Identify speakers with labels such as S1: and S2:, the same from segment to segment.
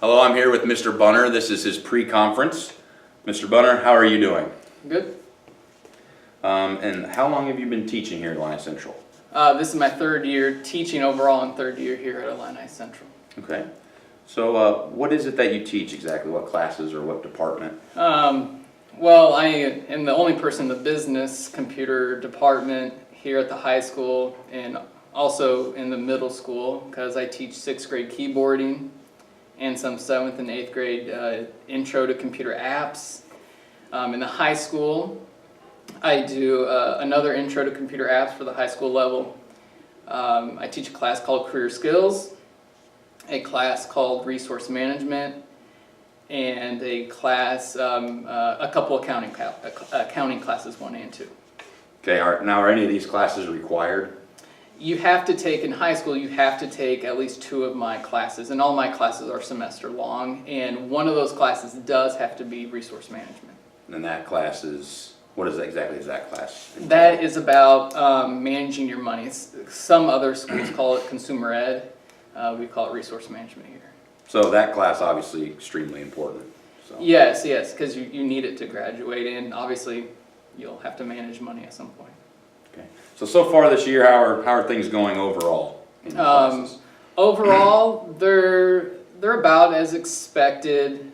S1: Hello, I'm here with Mr. Bunner. This is his pre-conference. Mr. Bunner, how are you doing?
S2: Good.
S1: And how long have you been teaching here at Illini Central?
S2: This is my third year teaching overall and third year here at Illini Central.
S1: Okay. So what is it that you teach exactly? What classes or what department?
S2: Well, I am the only person in the business computer department here at the high school and also in the middle school because I teach 6th grade keyboarding and some 7th and 8th grade intro to computer apps. In the high school, I do another intro to computer apps for the high school level. I teach a class called Career Skills, a class called Resource Management, and a class, a couple accounting classes, 1 and 2.
S1: Okay, now are any of these classes required?
S2: You have to take, in high school, you have to take at least 2 of my classes, and all my classes are semester long, and one of those classes does have to be resource management.
S1: And that class is, what exactly is that class?
S2: That is about managing your money. Some other schools call it consumer ed. We call it resource management here.
S1: So that class obviously extremely important. So.
S2: Yes, because you need it to graduate, and obviously you'll have to manage money at some point.
S1: Okay. So far this year, how are things going overall in your classes?
S2: Overall, they're about as expected.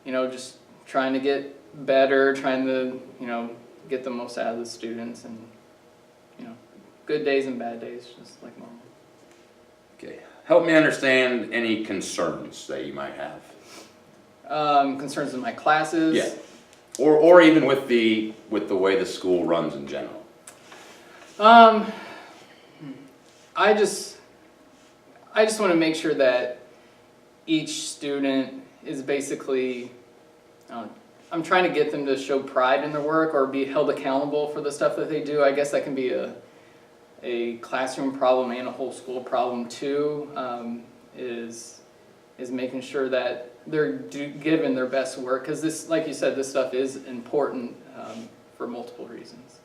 S2: Just trying to get better, trying to get the most out of the students, and good days and bad days, just like normal.
S1: Okay. Help me understand any concerns that you might have.
S2: Concerns in my classes.
S1: Yeah. Or even with the way the school runs in general.
S2: I just want to make sure that each student is basically, I'm trying to get them to show pride in their work or be held accountable for the stuff that they do. I guess that can be a classroom problem and a whole school problem too, is making sure that they're given their best work, because this, like you said, this stuff is important for multiple reasons.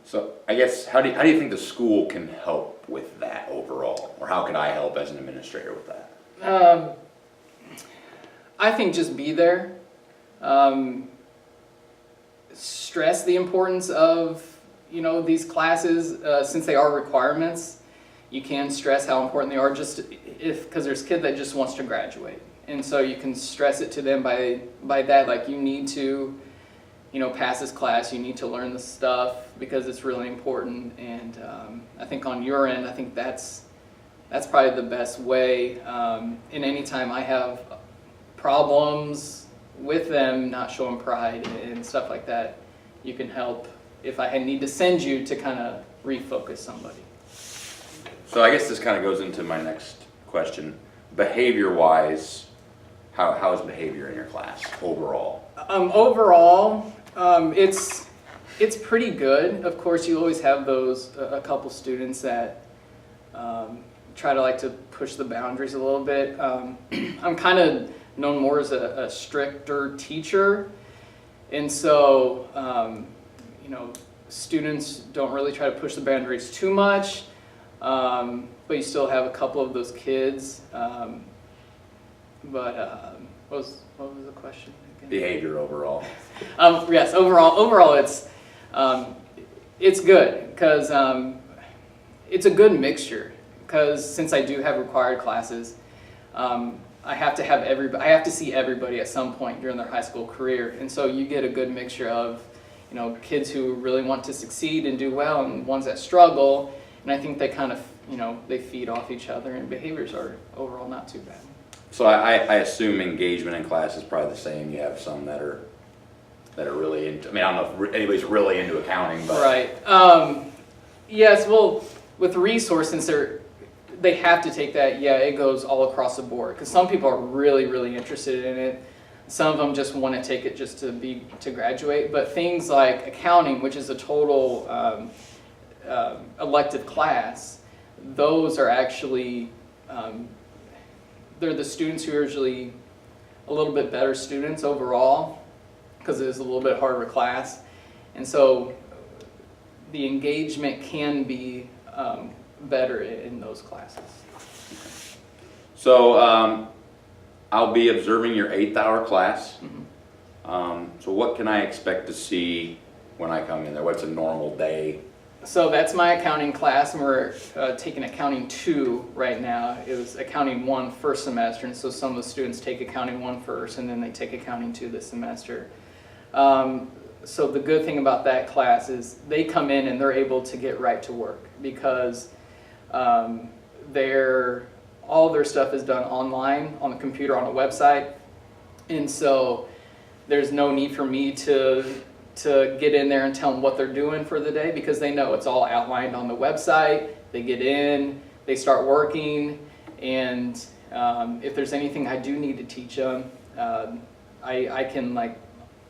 S1: So I guess, how do you think the school can help with that overall? Or how can I help as an administrator with that?
S2: I think just be there. Stress the importance of these classes, since they are requirements. You can stress how important they are because there's a kid that just wants to graduate. And so you can stress it to them by that, like you need to, pass this class, you need to learn this stuff because it's really important. And I think on your end, I think that's probably the best way. And anytime I have problems with them not showing pride and stuff like that, you can help if I need to send you to kind of refocus somebody.
S1: So I guess this kind of goes into my next question. Behavior-wise, how is behavior in your class overall?
S2: Overall, it's pretty good. Of course, you always have those a couple students that try to like to push the boundaries a little bit. I'm kind of known more as a stricter teacher, and so students don't really try to push the boundaries too much. But you still have a couple of those kids. What was the question again?
S1: Behavior overall.
S2: Yes, overall it's good because it's a good mixture. Because since I do have required classes, I have to see everybody at some point during their high school career, and so you get a good mixture of kids who really want to succeed and do well, and ones that struggle. And I think they kind of, they feed off each other, and behaviors are overall not too bad.
S1: So I assume engagement in class is probably the same. You have some that are really into, I don't know if anybody's really into accounting, but.
S2: Right. Yes, well, with resource, since they have to take that, it goes all across the board. Because some people are really, really interested in it. Some of them just want to take it just to graduate. But things like accounting, which is a total elective class, those are actually they're the students who are usually a little bit better students overall because it is a little bit harder class, and so the engagement can be better in those classes.
S1: So I'll be observing your 8th-hour class. So what can I expect to see when I come in there? What's a normal day?
S2: So that's my accounting class, and we're taking accounting 2 right now. It was accounting 1 first semester, and so some of the students take accounting 1 first, and then they take accounting 2 this semester. So the good thing about that class is they come in and they're able to get right to work, because all their stuff is done online, on the computer, on a website, and so there's no need for me to get in there and tell them what they're doing for the day, because they know it's all outlined on the website. They get in, they start working, and if there's anything I do need to teach them,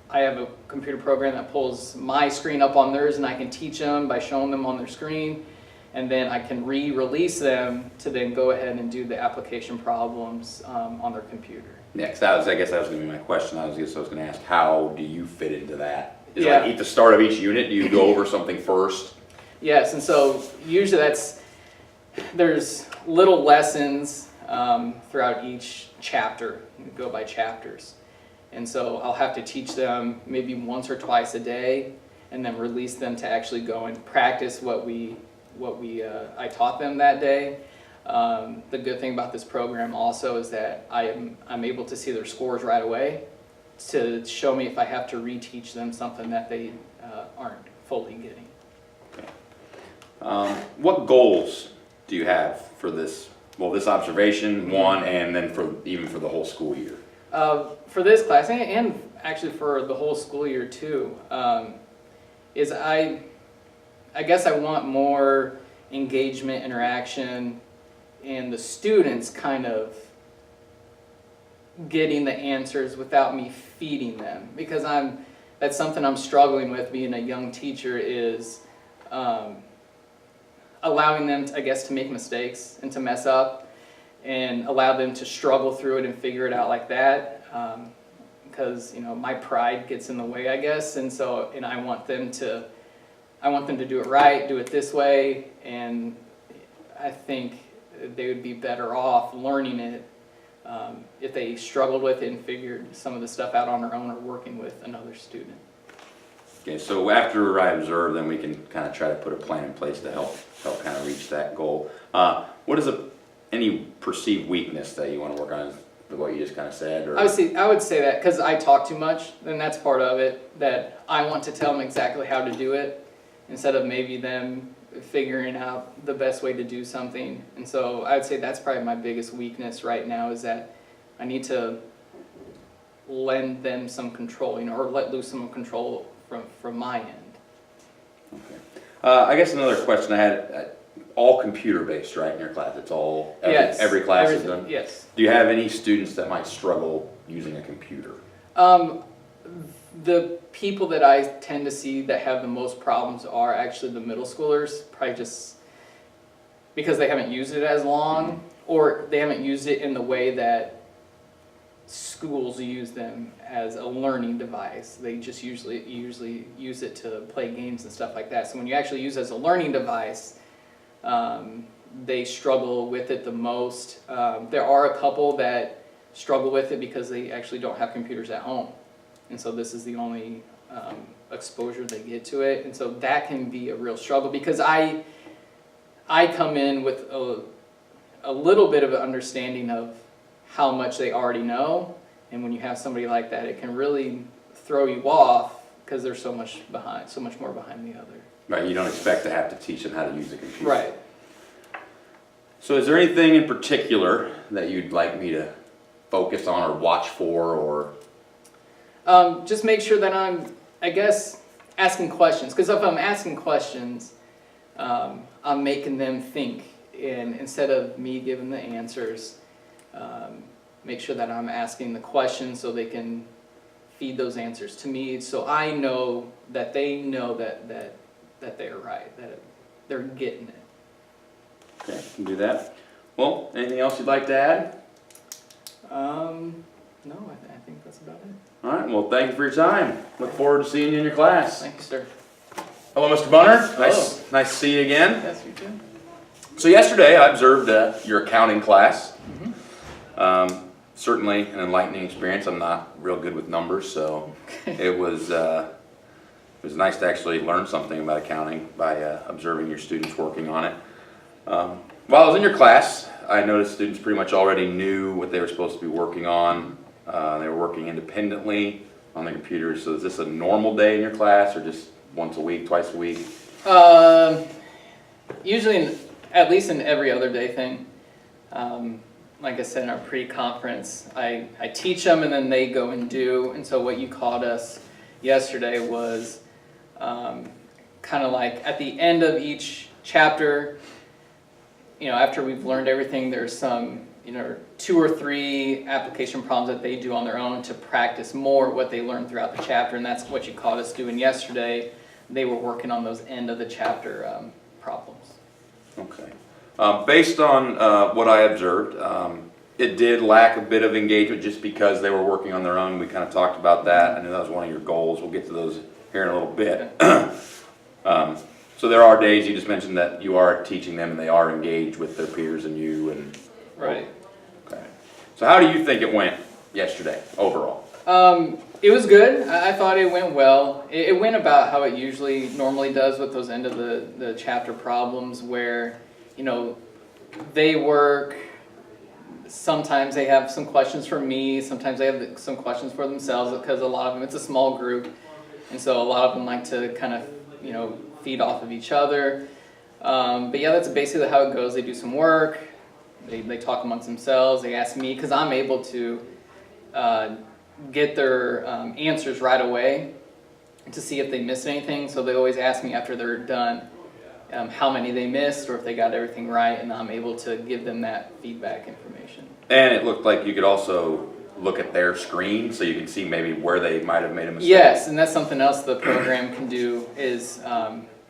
S2: I have a computer program that pulls my screen up on theirs, and I can teach them by showing them on their screen, and then I can re-release them to then go ahead and do the application problems on their computer.
S1: Yeah, 'cause I guess that was going to be my question. I was going to ask, how do you fit into that? Is it
S2: Yeah.
S1: like at the start of each unit, do you go over something first?
S2: Yes, and so usually there's little lessons throughout each chapter. We go by chapters. And so I'll have to teach them maybe once or twice a day, and then release them to actually go and practice what I taught them that day. The good thing about this program also is that I'm able to see their scores right away to show me if I have to reteach them something that they aren't fully getting.
S1: What goals do you have for this observation, one, and then even for the whole school year?
S2: For this class, and actually for the whole school year too, is I guess I want more engagement, interaction, and the students kind of getting the answers without me feeding them, because that's something I'm struggling with being a young teacher, is allowing them to make mistakes and to mess up, and allow them to struggle through it and figure it out like that, because my pride gets in the way, I guess, and I want them to do it right, do it this way, and I think they would be better off learning it if they struggled with it and figured some of the stuff out on their own, or working with another student.
S1: Okay, so after I observe, then we can kind of try to put a plan in place to help kind of reach that goal. What is any perceived weakness that you want to work on? What you just kind of said? Or?
S2: I would say that because I talk too much, and that's part of it, that I want to tell them exactly how to do it, instead of maybe them figuring out the best way to do something. And so I would say that's probably my biggest weakness right now, is that I need to lend them some control, or let loose some control from my end.
S1: Okay. I guess another question I had, all computer-based, right, in your class? It's all, every class is done?
S2: Yes.
S1: Do you have any students that might struggle using a computer?
S2: The people that I tend to see that have the most problems are actually the middle schoolers, probably just because they haven't used it as long, or they haven't used it in the way that schools use them as a learning device. They just usually use it to play games and stuff like that. So when you actually use it as a learning device, they struggle with it the most. There are a couple that struggle with it because they actually don't have computers at home, and so this is the only exposure they get to it, and so that can be a real struggle, because I come in with a little bit of an understanding of how much they already know, and when you have somebody like that, it can really throw you off because there's so much more behind the other.
S1: Right, you don't expect to have to teach them how to use a computer.
S2: Right.
S1: So is there anything in particular that you'd like me to focus on or watch for, or?
S2: Just make sure that I'm, I guess, asking questions, because if I'm asking questions, I'm making them think, and instead of me giving the answers, make sure that I'm asking the questions so they can feed those answers to me, so I know that they know that they're right, that they're getting it.
S1: Okay, can do that. Well, anything else you'd like to add?
S2: No, I think that's about it.
S1: All right, well, thank you for your time. Look forward to seeing you in your class.
S2: Thank you, sir.
S1: Hello, Mr. Bunner.
S2: Hello.
S1: Nice to see you again.
S2: Yes, you too.
S1: So yesterday I observed your accounting class. Certainly an enlightening experience. I'm not real good with numbers, so it was nice to actually learn something about accounting by observing your students working on it. While I was in your class, I noticed students pretty much already knew what they were supposed to be working on. They were working independently on the computers. So is this a normal day in your class, or just once a week, twice a week?
S2: Usually, at least an every other day thing. Like I said in our pre-conference, I teach them and then they go and do. And so what you called us yesterday was kind of like at the end of each chapter, after we've learned everything, there's some, 2 or 3 application problems that they do on their own to practice more what they learned throughout the chapter, and that's what you caught us doing yesterday. They were working on those end of the chapter problems.
S1: Okay. Based on what I observed, it did lack a bit of engagement just because they were working on their own. We kind of talked about that. I know that was one of your goals. We'll get to those here in a little bit. So there are days, you just mentioned that you are teaching them and they are engaged with their peers and you. And
S2: Right.
S1: Okay. So how do you think it went yesterday overall?
S2: It was good. I thought it went well. It went about how it normally does with those end of the chapter problems where, they work. Sometimes they have some questions for me. Sometimes they have some questions for themselves because a lot of them, it's a small group. And so a lot of them like to kind of, feed off of each other. But yeah, that's basically how it goes. They do some work. They talk amongst themselves. They ask me because I'm able to get their answers right away to see if they missed anything. So they always ask me after they're done how many they missed or if they got everything right, and I'm able to give them that feedback information.
S1: And it looked like you could also look at their screen so you can see maybe where they might have made a mistake.
S2: Yes, and that's something else the program can do is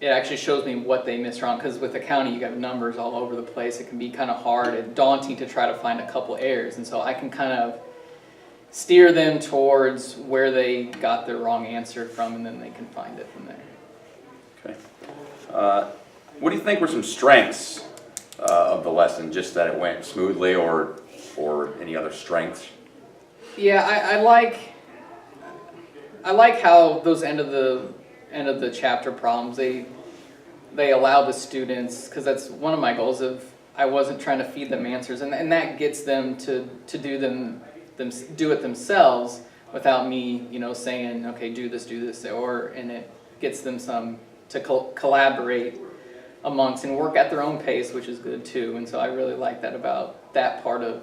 S2: it actually shows me what they missed wrong, because with accounting you got numbers all over the place. It can be kind of hard and daunting to try to find a couple errors, and so I can kind of steer them towards where they got their wrong answer from, and then they can find it from there.
S1: Okay. What do you think were some strengths of the lesson, just that it went smoothly, or any other strengths?
S2: Yeah, I like how those end of the chapter problems, they allow the students, because that's one of my goals of I wasn't trying to feed them answers, and that gets them to do it themselves without me saying, okay, do this, and it gets them to collaborate amongst and work at their own pace, which is good too. And so I really like that about that part of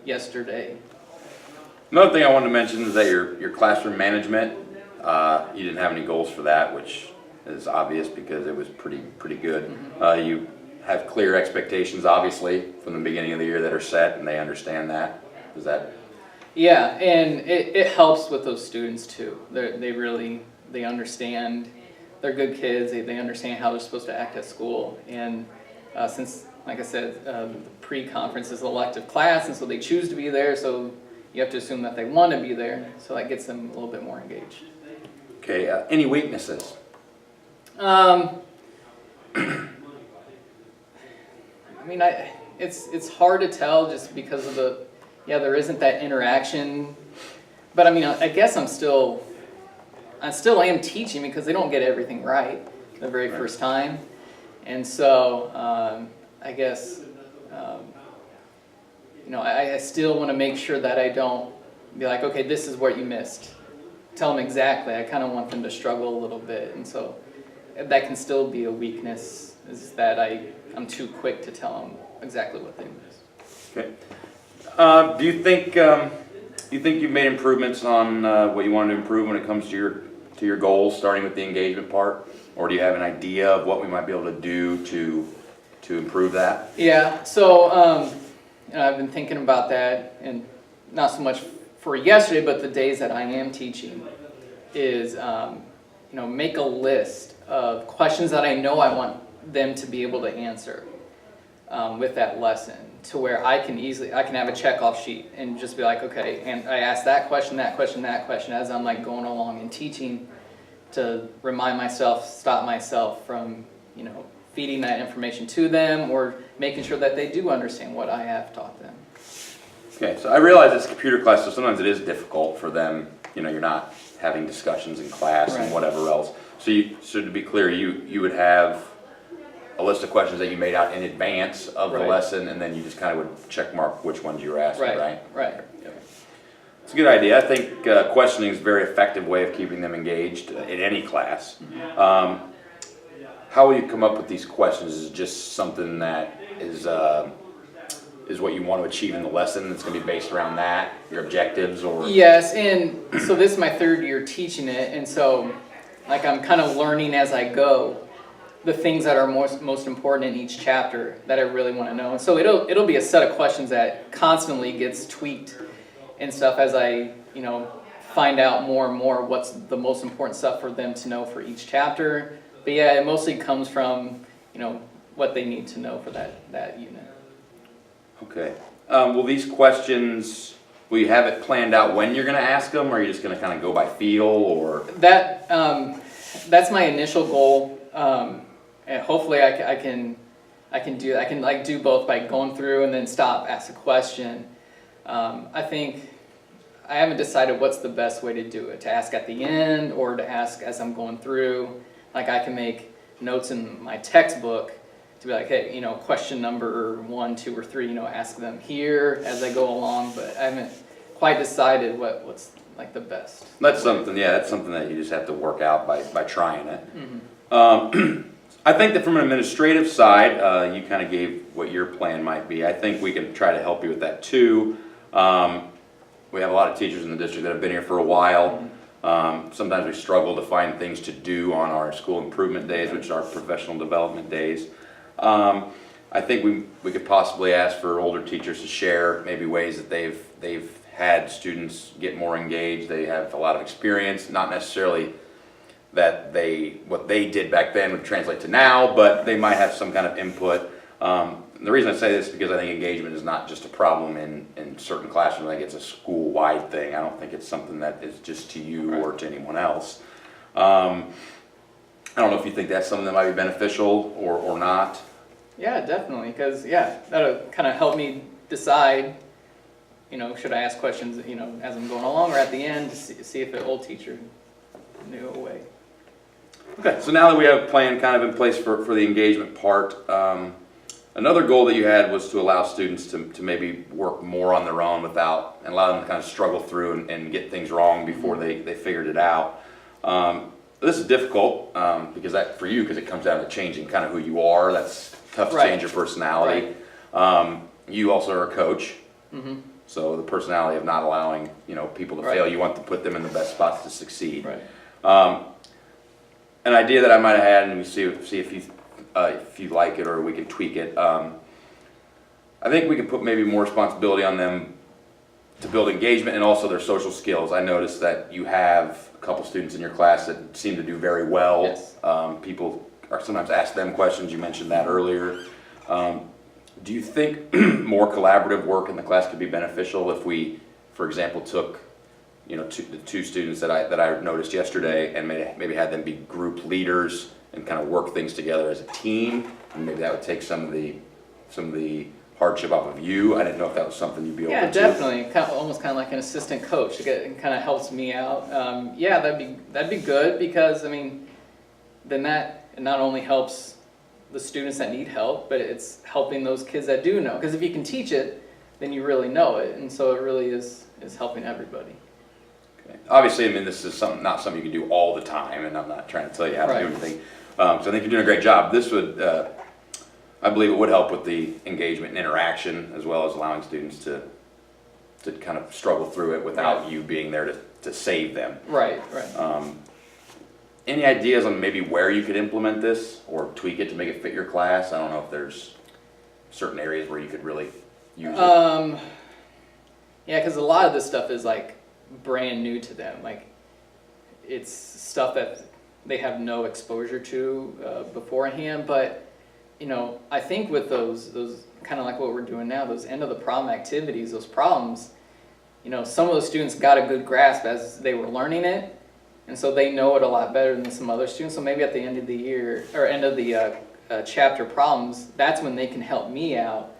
S2: yesterday.
S1: Another thing I wanted to mention is that your classroom management, you didn't have any goals for that, which is obvious because it was pretty good. Mm-hmm. You have clear expectations, obviously, from the beginning of the year that are set, and they understand that. Is that?
S2: Yeah, and it helps with those students too. They understand. They're good kids. They understand how they're supposed to act at school. And since, like I said, the pre-conference is an elective class, and so they choose to be there, so you have to assume that they want to be there, so that gets them a little bit more engaged.
S1: Okay, any weaknesses?
S2: I mean, it's hard to tell just because of there isn't that interaction. But I mean, I guess I still am teaching because they don't get everything right the very first time. And so I guess, I still want to make sure that I don't be like, okay, this is what you missed. Tell them exactly. I kind of want them to struggle a little bit. And so that can still be a weakness, is that I'm too quick to tell them exactly what they missed.
S1: Okay. Do you think you've made improvements on what you wanted to improve when it comes to your goals, starting with the engagement part? Or do you have an idea of what we might be able to do to improve that?
S2: Yeah, so I've been thinking about that, and not so much for yesterday, but the days that I am teaching is, make a list of questions that I know I want them to be able to answer with that lesson, to where I can have a checkoff sheet and just be like, okay, and I ask that question as I'm like going along and teaching, to remind myself, stop myself from, feeding that information to them or making sure that they do understand what I have taught them.
S1: Okay, so I realize it's computer class, so sometimes it is difficult for them, you're not having discussions in class and
S2: Right.
S1: whatever else. So to be clear, you would have a list of questions that you made out in advance of the
S2: Right.
S1: lesson, and then you just kind of would check mark which ones you were asking, right?
S2: Right.
S1: It's a good idea. I think questioning is a very effective way of keeping them engaged in any class. How will you come up with these questions? Is it just something that is what you want to achieve in the lesson? It's going to be based around that, your objectives, or
S2: Yes, and so this is my third year teaching it, and so like I'm kind of learning as I go the things that are most important in each chapter that I really want to know. And so it'll be a set of questions that constantly gets tweaked and stuff as I find out more and more what's the most important stuff for them to know for each chapter. But yeah, it mostly comes from what they need to know for that unit.
S1: Okay. Will these questions, will you have it planned out when you're going to ask them, or are you just going to kind of go by feel, or?
S2: That's my initial goal, and hopefully I can do both by going through and then stop, ask a question. I think I haven't decided what's the best way to do it, to ask at the end or to ask as I'm going through. Like I can make notes in my textbook to be like, hey, question number 1, 2, or 3, ask them here as I go along, but I haven't quite decided what's like the best.
S1: That's something that you just have to work out by trying it.
S2: Mm-hmm.
S1: I think that from an administrative side, you kind of gave what your plan might be. I think we can try to help you with that too. We have a lot of teachers in the district that have been here for a while. Sometimes we struggle to find things to do on our school improvement days, which are professional development days. I think we could possibly ask for older teachers to share maybe ways that they've had students get more engaged. They have a lot of experience, not necessarily that what they did back then would translate to now, but they might have some kind of input. The reason I say this is because I think engagement is not just a problem in certain classrooms. I think it's a school-wide thing. I don't think it's something that is just to you or to anyone else. I don't know if you think that's something that might be beneficial or not.
S2: Yeah, definitely, because that'll kind of help me decide, should I ask questions, as I'm going along or at the end to see if an old teacher knew a way.
S1: Okay, so now that we have a plan kind of in place for the engagement part, another goal that you had was to allow students to maybe work more on their own and allow them to kind of struggle through and get things wrong before they figured it out. This is difficult because it comes down to changing kind of who you are. That's tough to change your personality.
S2: Right.
S1: You also are a coach.
S2: Mm-hmm.
S1: So the personality of not allowing people to fail, you want to put them in the best spots to succeed.
S2: Right.
S1: An idea that I might have had, and we see if you like it or we can tweak it. I think we can put maybe more responsibility on them to build engagement and also their social skills. I noticed that you have a couple students in your class that seem to do very well.
S2: Yes.
S1: People are sometimes ask them questions. You mentioned that earlier. Do you think more collaborative work in the class could be beneficial if we, for example, took the two students that I noticed yesterday and maybe had them be group leaders and kind of work things together as a team, and maybe that would take some of the hardship off of you. I didn't know if that was something you'd be open to.
S2: Yeah, definitely. Almost kind of like an assistant coach. It kind of helps me out. That'd be good because then that not only helps the students that need help, but it's helping those kids that do know. Because if you can teach it, then you really know it, and so it really is helping everybody.
S1: Okay. Obviously, this is not something you can do all the time, and I'm not trying to tell you how to do anything. So I think you're doing a great job. This would, I believe, it would help with the engagement and interaction, as well as allowing students to kind of struggle through it without you being there to save them.
S2: Right.
S1: Any ideas on maybe where you could implement this or tweak it to make it fit your class? I don't know if there's certain areas where you could really use it.
S2: Yeah, because a lot of this stuff is like brand new to them. Like it's stuff that they have no exposure to beforehand. But I think with those kind of like what we're doing now, those end of the problem activities, those problems, some of those students got a good grasp as they were learning it. And so they know it a lot better than some other students. So maybe at the end of the year, or end of the chapter problems, that's when they can help me out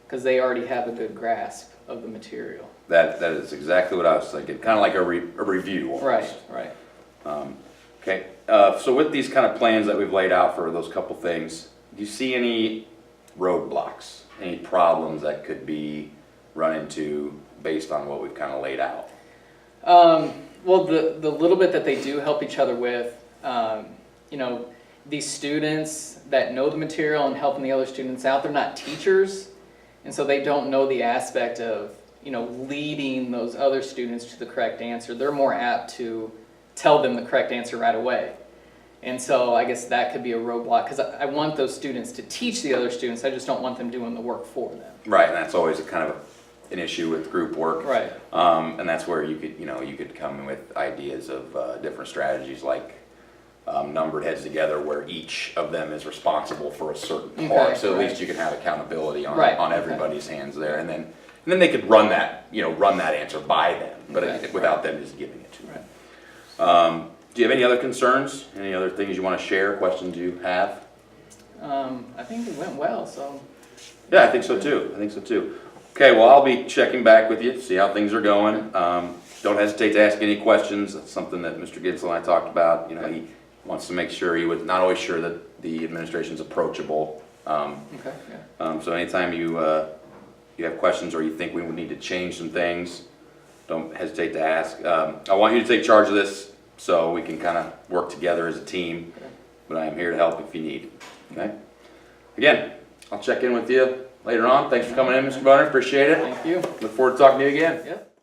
S2: because they already have a good grasp of the material.
S1: That is exactly what I was thinking, kind of like a review almost.
S2: Right.
S1: Okay, so with these kind of plans that we've laid out for those couple things, do you see any roadblocks, any problems that could be run into based on what we've kind of laid out?
S2: Well, the little bit that they do help each other with, you know, these students that know the material and helping the other students out, they're not teachers, and so they don't know the aspect of, you know, leading those other students to the correct answer. They're more apt to tell them the correct answer right away. And so I guess that could be a roadblock, because I want those students to teach the other students. I just don't want them doing the work for them.
S1: Right, and that's always a kind of an issue with group work.
S2: Right.
S1: And that's where you could come in with ideas of different strategies, like numbered heads together, where each of them is responsible for a certain part.
S2: Okay,
S1: So at
S2: right.
S1: least you can have accountability on
S2: Right,
S1: on
S2: okay.
S1: everybody's hands there, and then they could run that answer by them, but
S2: Okay,
S1: without them just giving it to them.
S2: Right.
S1: Do you have any other concerns? Any other things you want to share? Questions you have?
S2: I think it went well, so.
S1: Yeah, I think so too. Okay, well, I'll be checking back with you, see how things are going. Don't hesitate to ask any questions. That's something that Mr. Gitzel and I talked about. You know, he wants to make sure he was not always sure that the administration's approachable.
S2: Okay, yeah.
S1: So anytime you have questions or you think we would need to change some things, don't hesitate to ask. I want you to take charge of this so we can kind of work together as a team,
S2: Okay.
S1: but I am here to help if you need. Okay? Again, I'll check in with you later on. Thanks for coming in, Mr. Bunner. Appreciate it.
S2: Thank you.
S1: Look forward to talking to you again.
S2: Yep.